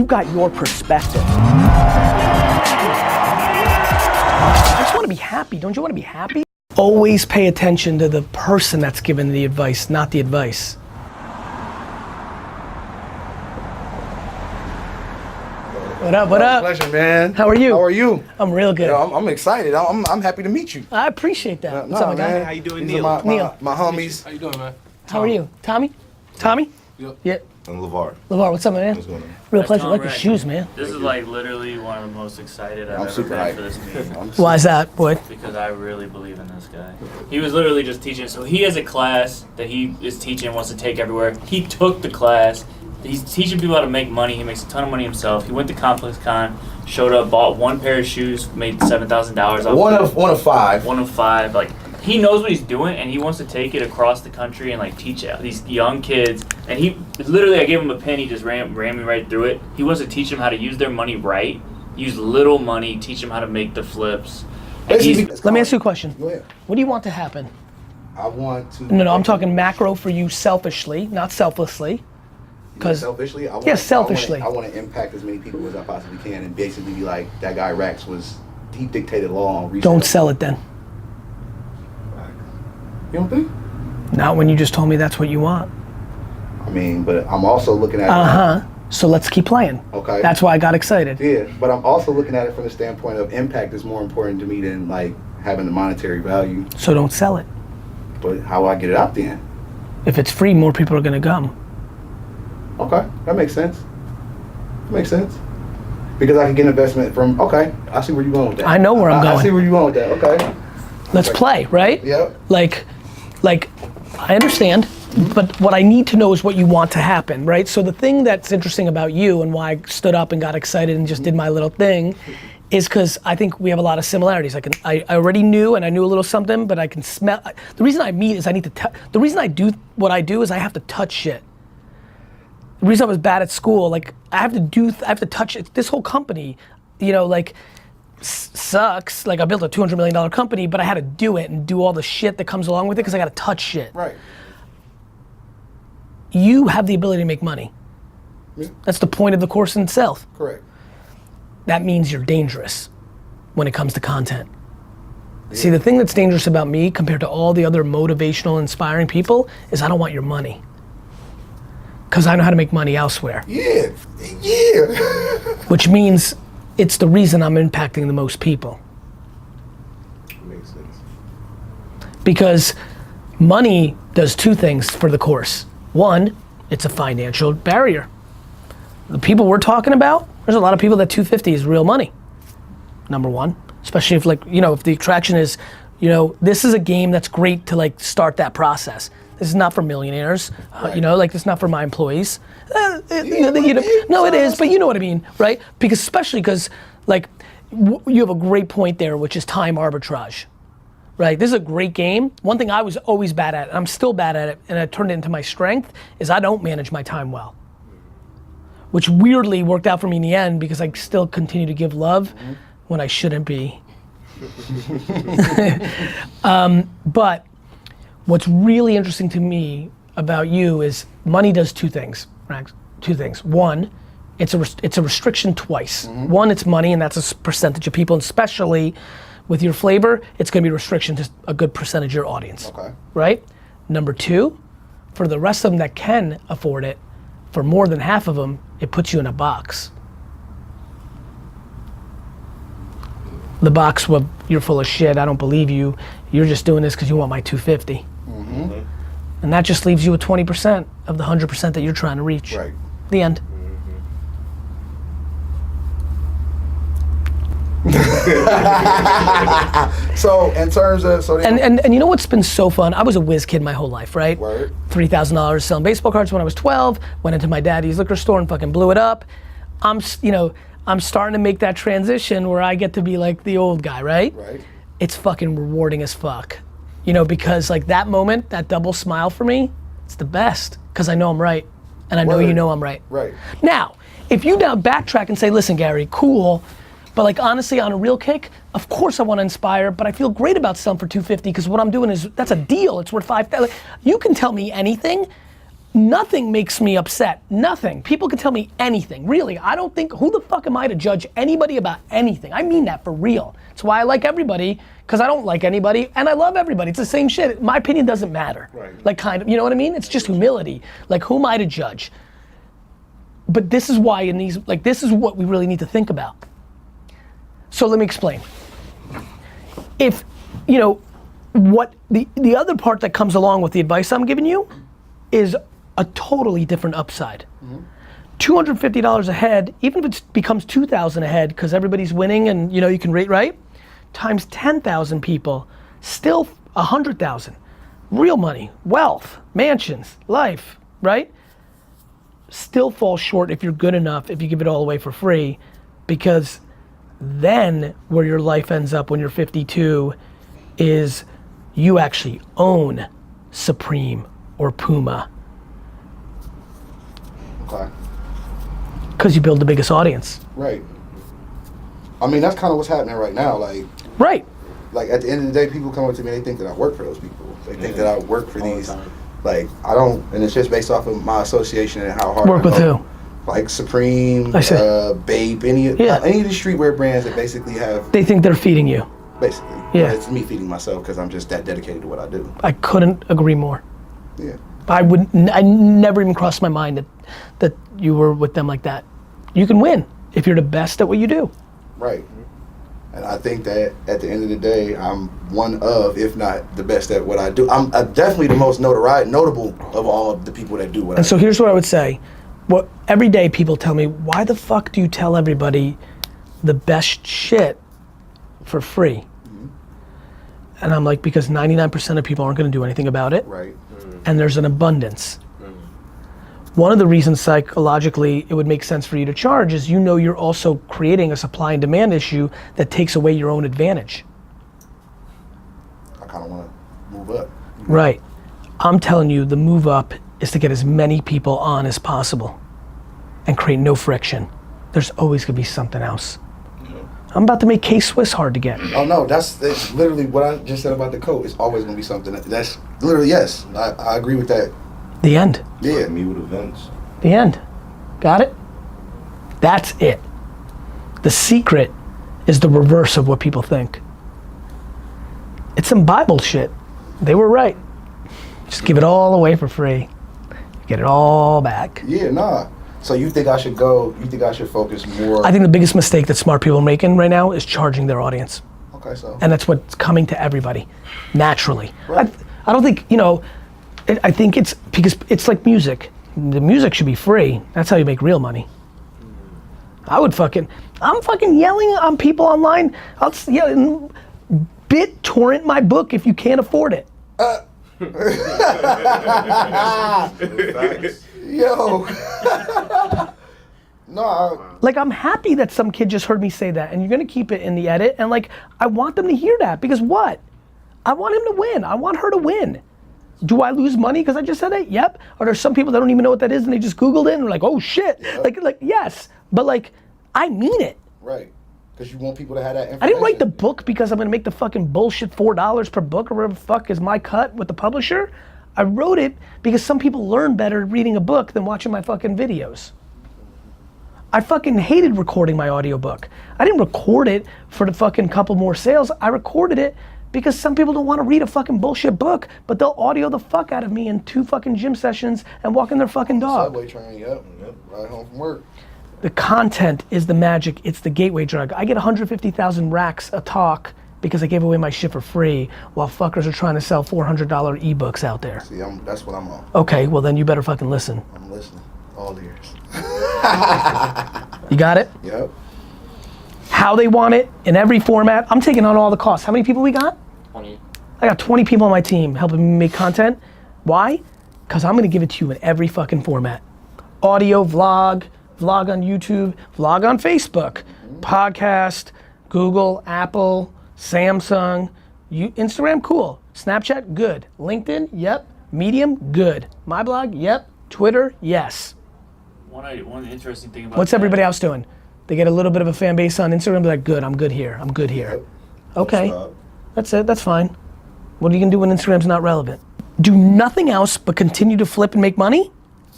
you've got your perspective. I just want to be happy. Don't you want to be happy? Always pay attention to the person that's giving the advice, not the advice. What up, what up? Pleasure, man. How are you? How are you? I'm real good. Yeah, I'm excited. I'm happy to meet you. I appreciate that. What's up, my guy? man. How you doing, These Neil? are Neil. my homies. How you doing, man? How are you? Tommy? Tommy? Yep. Yeah. And LeVar. LeVar, what's up, man? What's going on? Real pleasure. I like your Conrad, shoes, man. This is like literally one of the most excited I've I'm ever super been hyped. for this meeting. Why is that, Boyd? Because I really believe in this guy. He was literally just teaching. So he has a class that he is teaching, wants to take everywhere. He took the class. He's teaching people how to make money. He makes a ton of money himself. He went to Complex Con, showed up, bought one pair of shoes, made $7,000 off. One of five. One of five. Like, he knows what he's doing, and he wants to take it across the country and like teach these young kids. And he literally, I gave him a pin. He just ran me right through it. He wants to teach them how to use their money right, use little money, teach them how to make the flips. And he's, Let me ask you a question. Go ahead. What do you want to happen? I want to. No, I'm talking macro for you selfishly, not selflessly. Because selfishly, selfishly. I want to impact as many people as I possibly can, and basically be like that guy Racks he dictated law on resale. don't sell it then. You don't think? Not when you just told me that's what you want. I mean, but I'm also looking at So let's keep playing. Okay. That's why I got excited. Yeah, but I'm also looking at it from the standpoint of impact is more important to me than like having the monetary value. So don't sell it. But how do I get it out then? If it's free, more people are gonna come. Okay, that makes sense. That makes sense. Because I can get investment from, okay, I see where you're going with that. I know where I'm going. I see where you're going with that, okay. Let's play, right? Yep. Like, I understand, but what I need to know is what you want to happen, right? So the thing that's interesting about you and why I stood up and got excited and just did my little thing is because I think we have a lot of similarities. I already knew, and I knew a little something, but I can smell. The reason I meet is the reason I do what I do is I have to touch shit. The reason I was bad at school, like I have to touch it. This whole company, you know, like sucks. Like I built a $200 million company, but I had to do it and do all the shit that comes along with it because I got to touch shit. Right. You have the ability to make money. Yeah. That's the point of the course in itself. Correct. That means you're dangerous when it comes to content. Yeah. See, the thing that's dangerous about me compared to all the other motivational, inspiring people is I don't want your money. Because I know how to make money elsewhere. Yeah. Which means it's the reason I'm impacting the most people. Makes sense. Because money does two things for the course. One, it's a financial barrier. The people we're talking about, there's a lot of people that 250 is real money. Number one, especially if if the attraction is, this is a game that's great to start that process. This is not for millionaires, Right. It's not for my employees. It is, but you know what I mean, right? Especially because you have a great point there, which is time arbitrage, right? This is a great game. One thing I was always bad at, and I'm still bad at it, and I turned it into my strength, is I don't manage my time well. Which weirdly worked out for me in the end because I still continue to give love when I shouldn't be. But what's really interesting to me about you is money does two things, Racks. Two things. One, it's a restriction twice. One, it's money, and that's a percentage of people, and especially with your flavor, it's gonna be a restriction to a good percentage of your audience. Okay. Right? Number two, for the rest of them that can afford it, for more than half of them, it puts you in a box. The box where you're full of shit, I don't believe you, you're just doing this because you want my 250. And that just leaves you with 20% of the 100% that you're trying to reach. Right. The end. So in terms of And you know what's been so fun? I was a whiz kid my whole life, right? Word. $3,000 selling baseball cards when I was 12, went into my daddy's liquor store and fucking blew it up. I'm starting to make that transition where I get to be like the old guy, right? Right. It's fucking rewarding as fuck. Because that moment, that double smile for me, it's the best. Because I know I'm right. And I know Word. you know I'm right. Right. Now, if you now backtrack and say, listen, Gary, cool, but honestly, on a real kick, of course I want to inspire, but I feel great about selling for $250 because what I'm doing is, that's a deal. It's worth $5,000. You can tell me anything. nothing makes me upset. Nothing. People can tell me anything. Really, I don't think, who the fuck am I to judge anybody about anything? I mean that for real. It's why I like everybody, because I don't like anybody, and I love everybody. It's the same shit. My opinion doesn't matter. Right. Like, kind of, you know what I mean? It's just humility. Like, who am I to judge? But this is why in these, like, this is what we really need to think about. So let me explain. If, you know, what the other part that comes along with the advice I'm giving you is a totally different upside. $250 a head, even if it becomes 2,000 a head because everybody's winning and you know you can rate right, times 10,000 people, still 100,000. Real money, wealth, mansions, life, right? Still falls short if you're good enough, if you give it all away for free, because then where your life ends up when you're 52 is you actually own Supreme or Puma. Okay. Because you build the biggest audience. Right. I mean, that's kind of what's happening right now. Right. Like at the end of the day, people come up to me, they think that I work for those people. They think that I work for these. Like, I don't, and it's just based off of my association and how hard Work I with go. who? Like Supreme, I see. Bape, any of the streetwear brands that basically have, They think they're feeding you. basically. Yeah. But it's me feeding myself because I'm just that dedicated to what I do. I couldn't agree more. Yeah. I never even crossed my mind that you were with them like that. You can win if you're the best at what you do. Right. And I think that at the end of the day, I'm one of, if not the best at what I do. I'm definitely the most notable of all the people that do what I do. And so here's what I would say. What every day people tell me, why the fuck do you tell everybody the best shit for free? And I'm like, because 99% of people aren't gonna do anything about it. Right. And there's an abundance. One of the reasons psychologically it would make sense for you to charge is you know you're also creating a supply and demand issue that takes away your own advantage. I kind of want to move up. Right. I'm telling you the move up is to get as many people on as possible and create no friction. There's always gonna be something else. I'm about to make K-Swiss hard to get. Oh no, that's literally what I just said about the coat. It's always gonna be something. That's literally, yes, I agree with that. The end. Yeah. Me with events. The end. Got it? That's it. The secret is the reverse of what people think. It's some Bible shit. They were right. Just give it all away for free. Get it all back. Yeah, nah. So you think I should focus more? I think the biggest mistake that smart people are making right now is charging their audience. Okay, so. And that's what's coming to everybody, naturally. Right. I don't think, you know, I think it's because it's like music. The music should be free. That's how you make real money. I'm fucking yelling on people online. I'll yell, BitTorrent my book if you can't afford it. Yo. No. Like, I'm happy that some kid just heard me say that, and you're gonna keep it in the edit, and like, I want them to hear that, because what? I want him to win. I want her to win. Do I lose money because I just said it? Yep. Or there's some people that don't even know what that is and they just Googled it and they're like, oh shit. Yeah. Like yes, but like, I mean it. Right. Because you want people to have that information. I didn't write the book because I'm gonna make the fucking bullshit $4 per book or whatever the fuck is my cut with the publisher. I wrote it because some people learn better reading a book than watching my fucking videos. I fucking hated recording my audiobook. I didn't record it for the fucking couple more sales. I recorded it because some people don't want to read a fucking bullshit book, but they'll audio the fuck out of me in 2 fucking gym sessions and walking their fucking dog. Subway train, yep. Right home from work. The content is the magic, it's the gateway drug. I get 150,000 racks a talk because I gave away my shit for free while fuckers are trying to sell $400 ebooks out there. See, that's what I'm on. Okay, well then you better fucking listen. I'm listening. All ears. You got it? Yep. How they want it, in every format. I'm taking on all the costs. How many people we got? 20. I got 20 people on my team helping me make content. Why? Because I'm gonna give it to you in every fucking format. Audio, vlog on YouTube, vlog on Facebook, podcast, Google, Apple, Samsung, Instagram, cool. Snapchat, good. LinkedIn, yep. Medium, good. My blog, yep. Twitter, yes. One interesting thing about What's that- everybody else doing? They get a little bit of a fan base on Instagram, be like, good, I'm good here, I'm good here. Yep. Okay, Stop. that's it, that's fine. What are you gonna do when Instagram's not relevant? Do nothing else but continue to flip and make money?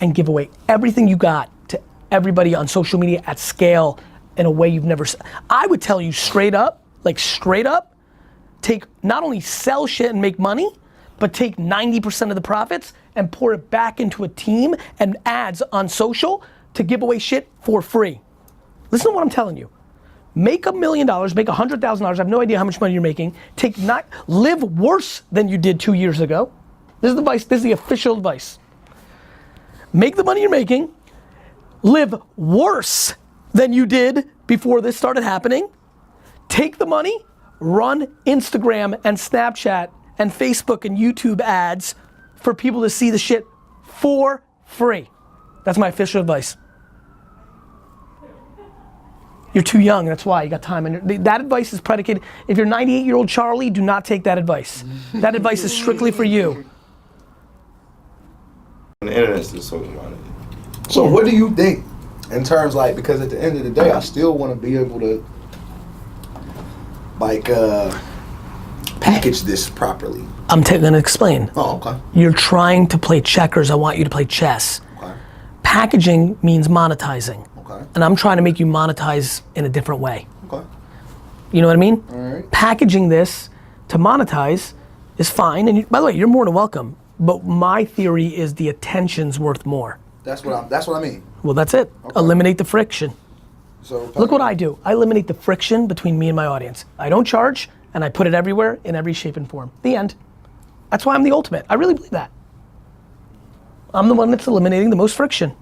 and give away everything you got to everybody on social media at scale in a way you've never I would tell you straight up, take, not only sell shit and make money, but take 90% of the profits and pour it back into a team and ads on social to give away shit for free. Listen to what I'm telling you. Make $1 million, make $100,000, I have no idea how much money you're making, live worse than you did 2 years ago. This is the advice, this is the official advice. Make the money you're making, live worse than you did before this started happening, take the money, run Instagram and Snapchat and Facebook and YouTube ads for people to see the shit for free. That's my official advice. You're too young, that's why, you got time. And that advice is predicated, if you're 98-year-old Charlie, do not take that advice. That advice is strictly for you. The internet's just talking about it. So what do you think in terms like, because at the end of the day, I still want to be able to like package this properly. I'm gonna explain. Oh, okay. You're trying to play checkers, I want you to play chess. Okay. Packaging means monetizing. Okay. And I'm trying to make you monetize in a different way. Okay. You know what I mean? All right. Packaging this to monetize is fine, and by the way, you're more than welcome. But my theory is the attention's worth more. That's what I mean. Well, that's it. Okay. Eliminate the friction. So Look what I do. I eliminate the friction between me and my audience. I don't charge, and I put it everywhere in every shape and form. The end. That's why I'm the ultimate. I really believe that. I'm the one that's eliminating the most friction.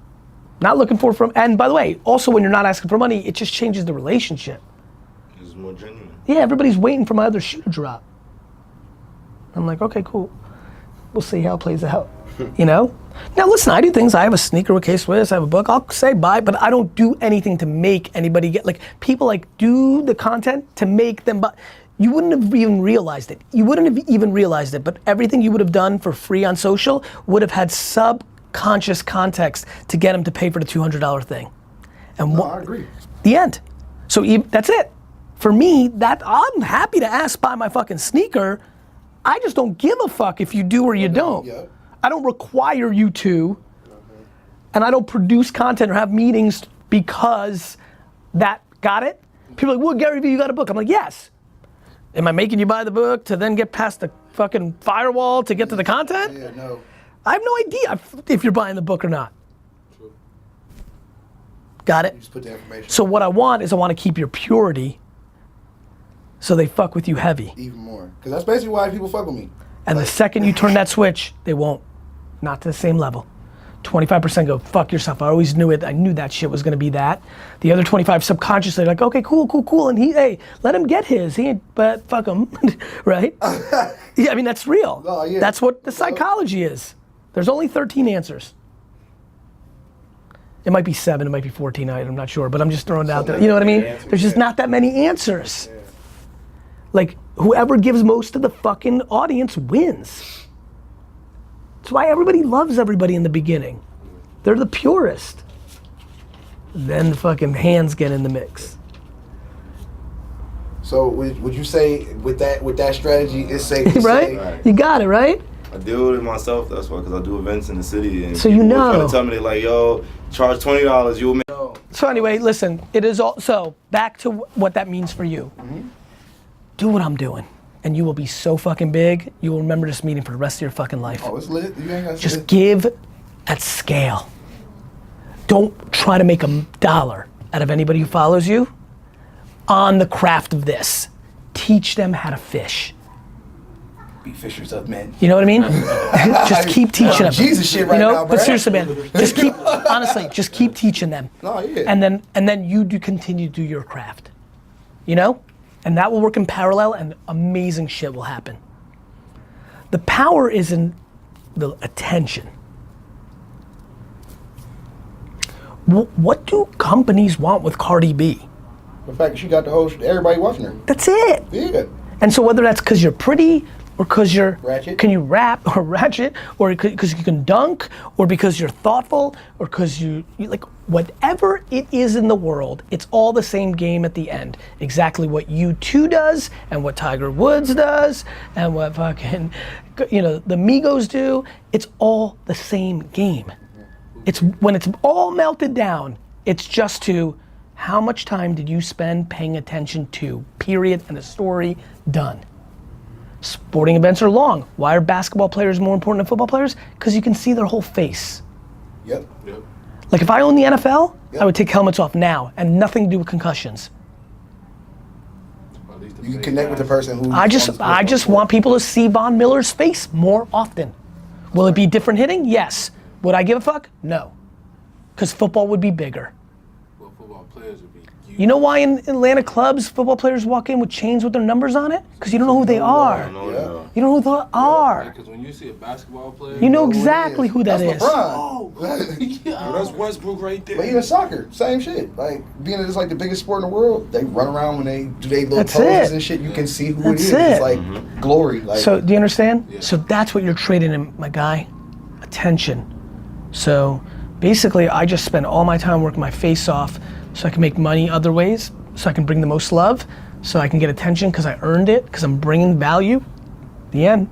Not looking for from, and by the way, also when you're not asking for money, it just changes the relationship. It's more genuine. Yeah, everybody's waiting for my other shoe to drop. I'm like, okay, cool. We'll see how it plays out, you know? Now listen, I do things, I have a sneaker with K-Swiss, I have a book, I'll say bye, but I don't do anything to make anybody get, like, people like do the content to make them buy. You wouldn't have even realized it. You wouldn't have even realized it, but everything you would have done for free on social would have had subconscious context to get them to pay for the $200 thing. And No, I agree. The end. So that's it. For me, that I'm happy to ask buy my fucking sneaker. I just don't give a fuck if you do or you don't. Yeah. I don't require you to, and I don't produce content or have meetings because that, got it? People are like, well, Gary Vee, you got a book. I'm like, yes. Am I making you buy the book to then get past the fucking firewall to get to the content? Yeah, no. I have no idea if you're buying the book or not. True. Got it? You just put the information. So what I want is I want to keep your purity so they fuck with you heavy. Even more. Because that's basically why people fuck with me. And the second you turn that switch, they won't. Not to the same level. 25% go, fuck yourself, I always knew it, I knew that shit was gonna be that. The other 25 subconsciously like, okay, cool, and hey, let him get his, he ain't, but fuck him, right? Yeah, I mean, that's real. Oh, yeah. That's what the psychology is. There's only 13 answers. It might be 7, it might be 14, I'm not sure, but I'm just throwing it out there. You know what I mean? There's just not that many answers. Yeah. Like, whoever gives most to the fucking audience wins. That's why everybody loves everybody in the beginning. They're the purest. Then the fucking hands get in the mix. So would you say with that strategy, it's safe to Right? say, Right. You got it, right? I deal with it myself, that's why, because I do events in the city. And So you people know. try to tell me, they like, yo, charge $20, you'll make. So anyway, listen, it is all, so back to what that means for you. Do what I'm doing, and you will be so fucking big, you will remember this meeting for the rest of your fucking life. oh, it's lit. You ain't got Just give at scale. Don't try to make $1 out of anybody who follows you on the craft of this. Teach them how to fish. be fishers of men. You know what I mean? Just keep teaching them. Jesus shit right you know? now, But bruh. seriously, man, just keep, honestly, just keep teaching them. No, yeah. And then you do continue to do your craft. You know? And that will work in parallel and amazing shit will happen. The power is in the attention. What do companies want with Cardi B? The fact that she got the whole, everybody watching her. That's it. Yeah. And so whether that's because you're pretty, or because you're, Ratchet. can you rap, or ratchet, or because you can dunk, or because you're thoughtful, or because you like, whatever it is in the world, it's all the same game at the end. Exactly what U2 does, and what Tiger Woods does, and what fucking, the Migos do, it's all the same game. It's when it's all melted down, it's just to how much time did you spend paying attention to, period, and the story, done. Sporting events are long. Why are basketball players more important than football players? Because you can see their whole face. Yep. Like if I owned the NFL, Yep. I would take helmets off now and nothing to do with concussions. You can connect with the person who. I just want people to see Von Miller's face more often. Will it be different hitting? Yes. Would I give a fuck? No. Because football would be bigger. Well, football players would be huge. You know why in Atlanta clubs, football players walk in with chains with their numbers on it? Because you don't know who they are. No, Yeah. no. You don't know who they are. Because when you see a basketball player, You know who it exactly is. who that That's is. LeBron. yeah. That's Westbrook right there. But even soccer, same shit. Like being it's like the biggest sport in the world, they run around when they do their little That's poses it. and shit. You can see who That's it is. it. It's like glory. Like So do you understand? Yeah. So that's what you're trading in, my guy. Attention. So basically I just spend all my time working my face off so I can make money other ways, so I can bring the most love, so I can get attention because I earned it, because I'm bringing value. The end.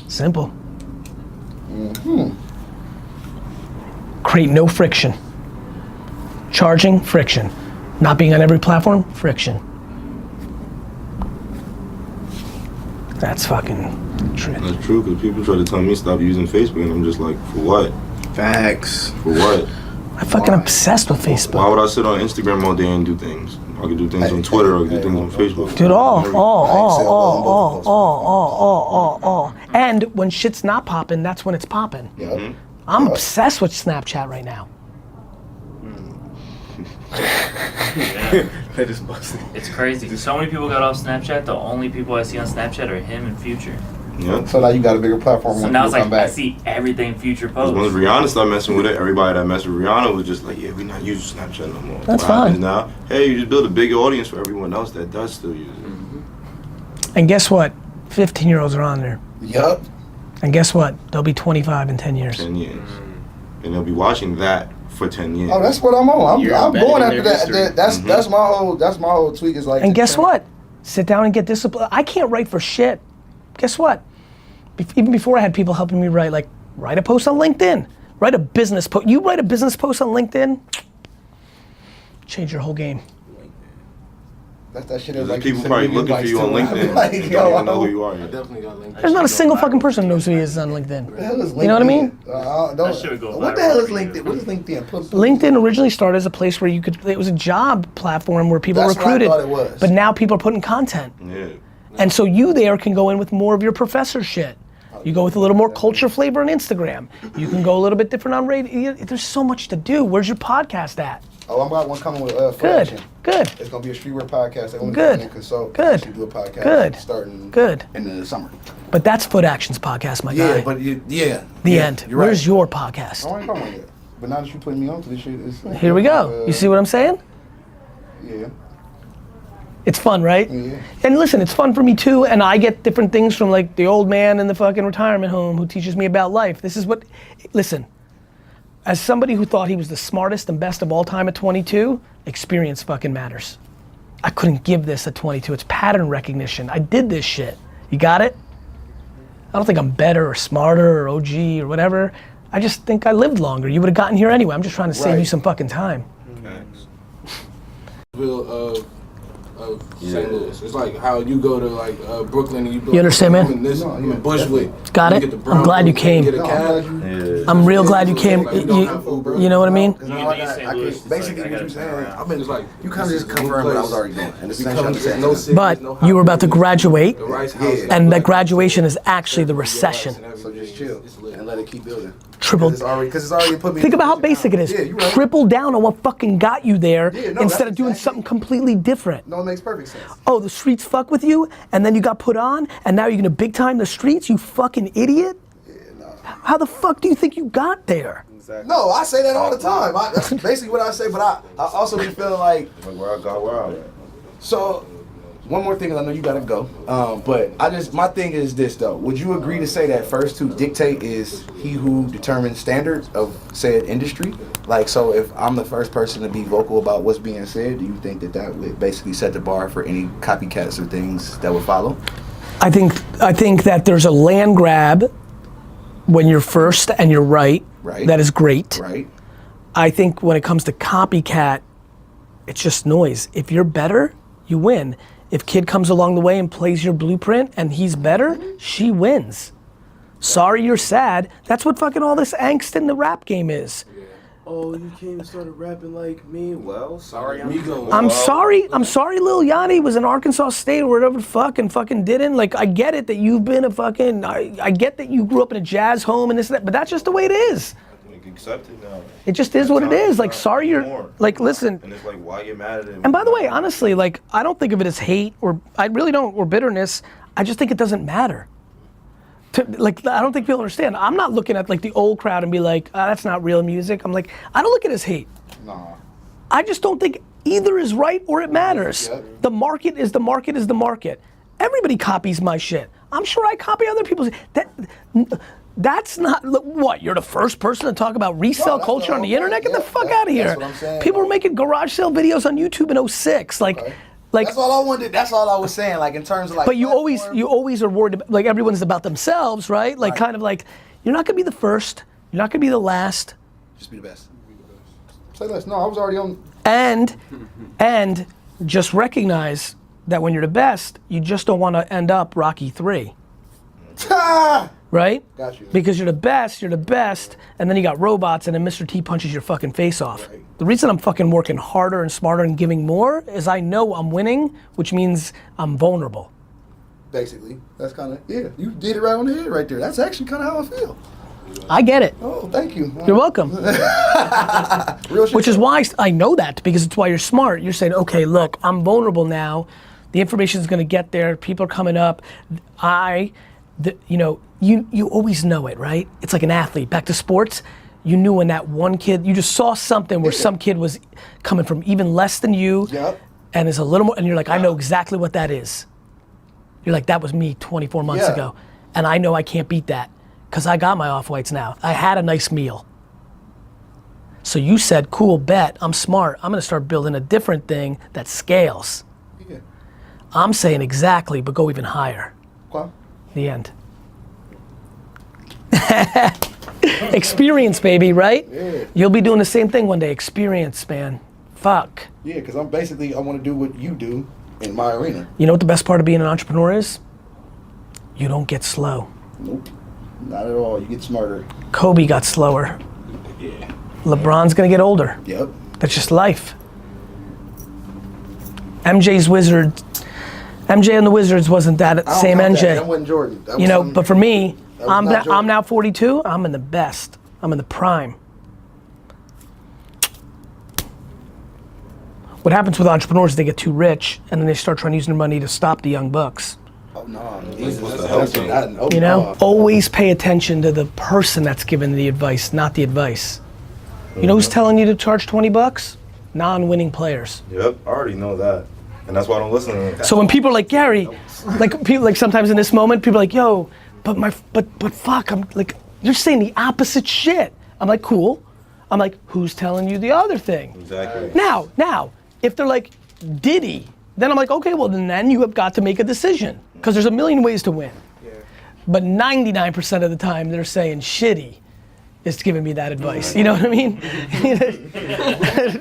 Simple. Create no friction. Charging, friction. Not being on every platform, friction. That's fucking truth. That's true, because people try to tell me stop using Facebook, and I'm just like, for what? facts. For what? I'm fucking obsessed with Why Facebook. would I sit on Instagram all day and do things? I could do things on Twitter, I could do things on Facebook. Dude, all. And when shit's not popping, that's when it's popping. Yep. I'm obsessed with Snapchat right now. That is busted. It's crazy. So many people got off Snapchat. The only people I see on Snapchat are him and Future. Yeah. So now you got a bigger platform So when now you it's like come back. I see everything Future Because posts. once Rihanna started messing with it, everybody that messed with Rihanna was just like, yeah, we're not using Snapchat no more. That's What happens fine. now? Hey, you just build a bigger audience for everyone else that does still use it. And guess what? 15-year-olds are on there. Yup. And guess what? They'll be 25 in 10 years. 10 years. And they'll be watching that for 10 years. Oh, that's what I'm on. You're I'm embedded going in after their that. history. That's my whole tweak is like. And to guess turn- what? Sit down and get disciplined. I can't write for shit. Guess what? Even before I had people helping me write, like, write a post on LinkedIn. Write a business post. You write a business post on LinkedIn, change your whole game. That shit is There's like people sending probably me looking for invites you on to- LinkedIn. Like, You yo, don't even know who you are I yet. definitely got linked. There's not a single fucking person who knows who he is on LinkedIn. What the hell is LinkedIn? You know what I mean? That shit would go What the viral hell is for you. LinkedIn? What is LinkedIn? LinkedIn originally started as a place where you could, it was a job platform where people That's what I recruited. thought it was. But now people are putting content. Yeah. And so you there can go in with more of your professor shit. You go with a little more culture flavor on Instagram. You can go a little bit different on radio. There's so much to do. Where's your podcast at? Oh, I'm got one coming with Foot Good, Action. good, It's gonna be a streetwear podcast. They want Good. to consult. Good. Actually do a podcast. Good. Starting. Good. In the summer. But that's Foot Action's podcast, my Yeah, guy. but yeah. The yeah, end. You're right. Where's your I podcast? ain't come on yet. But now that you putting me on to this shit, it's Here we go. You see what I'm saying? Yeah. It's fun, right? Yeah. And listen, it's fun for me too, and I get different things from like the old man in the fucking retirement home who teaches me about life. This is what, listen, as somebody who thought he was the smartest and best of all time at 22, experience fucking matters. I couldn't give this at 22. It's pattern recognition. I did this shit. You got it? I don't think I'm better or smarter or OG or whatever. I just think I lived longer. You would have gotten here anyway. I'm just trying to save Right. you some fucking time. Of St. Louis. It's like how you go to like Brooklyn and you go. You understand, man? I'm in this, I'm in Bushwick. Got You it? get the I'm brown glad you book, came. Get a No, I'm cab. glad you. Yeah. I'm real glad you came. Like, we don't have food, bro. You know what I mean? Because You now leave I got, St. I Louis, can, it's basically like, I what you're gotta turn saying, around. I've been It's like you kind of this just is a new confirmed what I was place. already doing, and it's the same Because shit there's I'm no saying. city, But there's no you were about to hospital. graduate, The Rice House. Yeah. and that graduation is actually the recession. So just chill and let it keep building. Triple. Because it's already put me. Think in a about how position basic it now. is. Yeah, you're right. Triple down on what fucking got you there Yeah, no, instead that's of doing exactly- something completely different. No, it makes perfect sense. Oh, the streets fuck with you, and then you got put on, and now you're gonna big time the streets, you fucking idiot? How the fuck do you think you got there? No, I say that all the time. That's basically what I say, but I also be feeling like. Like where I got where I'm at. So, one more thing, 'cause I know you gotta go. But my thing is this though. Would you agree to say that first to dictate is he who determines standards of said industry? Like, so if I'm the first person to be vocal about what's being said, do you think that that would basically set the bar for any copycats or things that would follow? I think that there's a land grab when you're first and you're right, Right. That is great. Right. I think when it comes to copycat, it's just noise. If you're better, you win. If kid comes along the way and plays your blueprint and he's better, she wins. Sorry you're sad. That's what fucking all this angst in the rap game is. Oh, you came and started rapping like me. Well, sorry, I'm sorry Lil Yachty was in Arkansas State or whatever the fuck and fucking didn't. Like, I get it that you've been a fucking, I get that you grew up in a jazz home and this and that, but that's just the way it is. Accept it now. It just is what it is. Like, sorry you're, like, listen. And it's like, why get mad at him? And by the way, honestly, like, I don't think of it as hate or, I really don't, or bitterness. I just think it doesn't matter. Like, I don't think people understand. I'm not looking at like the old crowd and be like, that's not real music. I'm like, I don't look at it as hate. Nah. I just don't think either is right or it matters. Yep. The market is the market is the market. Everybody copies my shit. I'm sure I copy other people's. That's not, what, you're the first person to talk about resale that's culture on the internet? Get the fuck out of here. That's what I'm saying. People were making garage sale videos on YouTube in 06. Like, That's all I wanted. That's all I was saying. Like in terms of like. but you platform. always are worried about, like everyone's about themselves, right? Like kind of like, you're not gonna be the first, you're not gonna be the last. Just be the best. Say less. No, I was already on. And just recognize that when you're the best, you just don't want to end up Rocky 3. Right? Got you. Because you're the best, and then you got robots, and then Mr. T punches your fucking face off. Right. The reason I'm fucking working harder and smarter and giving more is I know I'm winning, which means I'm vulnerable. Basically, that's kind of You did it right on the head right there. That's actually kind of how I feel. I get it. Oh, thank you. You're welcome. Real shit. Which is why I know that, because it's why you're smart. You're saying, okay, look, I'm vulnerable now. The information is going to get there. People are coming up. You always know it, right? It's like an athlete. Back to sports, you knew when that one kid, you just saw something where some kid was coming from even less than you, and is a little more, and you're like, I know exactly what that is. You're like, that was me 24 months ago, and I know I can't beat that, because I got my off-whites now. I had a nice meal. So you said, cool, bet, I'm smart. I'm gonna start building a different thing that scales. Yeah. I'm saying exactly, but go even higher. Okay. The end. Experience, baby, right? Yeah. You'll be doing the same thing one day. Experience, man. Fuck. Yeah, because I want to do what you do in my arena. You know what the best part of being an entrepreneur is? You don't get slow. Nope. Not at all. You get smarter. Kobe got slower. Yeah. LeBron's gonna get older. Yep. That's just life. MJ and the Wizards wasn't that same MJ. That wasn't Jordan. That You know, was but for me, not Jordan. I'm now 42. I'm in the best. I'm in the prime. What happens with entrepreneurs is they get too rich and then they start trying to use their money to stop the young bucks. Oh no. You know, always pay attention to the person that's giving the advice, not the advice. You know who's telling you to charge 20 bucks? Non-winning players. Yep, I already know that. And that's why I don't listen to them. So when people are like, Gary, like people, like sometimes in this moment, people are like, yo, but fuck, I'm like, you're saying the opposite shit. I'm like, cool. I'm like, who's telling you the other thing? Exactly. Now, if they're like, Diddy, then I'm like, okay, well then you have got to make a decision. Because there's a million ways to win. Yeah. But 99% of the time they're saying shitty is giving me that advice. You know what I mean? So I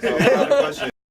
got a question.